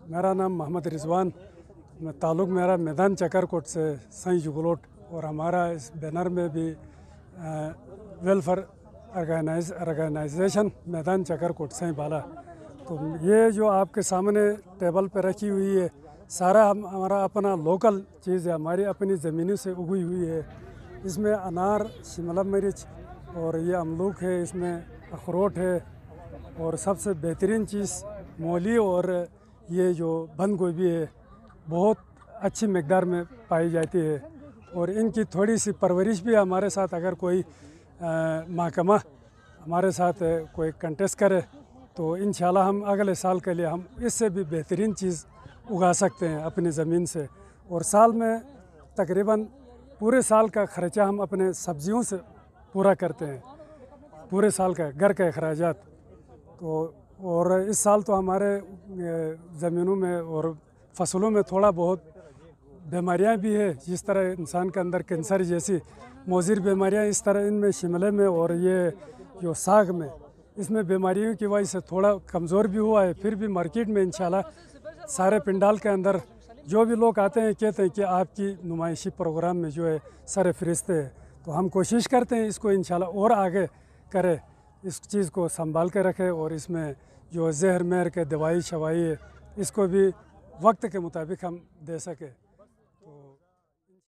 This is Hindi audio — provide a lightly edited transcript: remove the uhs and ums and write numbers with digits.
मेरा नाम मोहम्मद रिजवान, मैं ताल्लुक़ मेरा मैदान चकरकोट से सही जुगलोट, और हमारा इस बैनर में भी वेलफेयर ऑर्गेनाइजेशन मैदान चकरकोट सही बाला। तो ये जो आपके सामने टेबल पे रखी हुई है सारा हमारा अपना लोकल चीज़ है, हमारी अपनी ज़मीनों से उगी हुई है। इसमें अनार, शिमला मिर्च और ये अमरूद है, इसमें अखरोट है, और सबसे बेहतरीन चीज़ मूली और ये जो बंद गोभी है बहुत अच्छी मकदार में पाई जाती है। और इनकी थोड़ी सी परवरिश भी हमारे साथ अगर कोई महकमा हमारे साथ कोई कंटेस्ट करे तो इंशाल्लाह हम अगले साल के लिए हम इससे भी बेहतरीन चीज़ उगा सकते हैं अपनी ज़मीन से। और साल में तकरीबन पूरे साल का ख़र्चा हम अपने सब्जियों से पूरा करते हैं, पूरे साल का घर के अखराजात। तो और इस साल तो हमारे ज़मीनों में और फसलों में थोड़ा बहुत बीमारियां भी है, जिस तरह इंसान के अंदर कैंसर जैसी मोज़िर बीमारियां, इस तरह इनमें शिमले में और ये जो साग में इसमें बीमारियों की वजह से थोड़ा कमज़ोर भी हुआ है। फिर भी मार्केट में इंशाल्लाह सारे पिंडाल के अंदर जो भी लोग आते हैं कहते हैं कि आपकी नुमाइशी प्रोग्राम में जो है सर फरिश्ते है। तो हम कोशिश करते हैं इसको इंशाल्लाह और आगे करें, इस चीज़ को संभाल के रखें, और इसमें जो जहर महर के दवाई शवाई है इसको भी वक्त के मुताबिक हम दे सकें।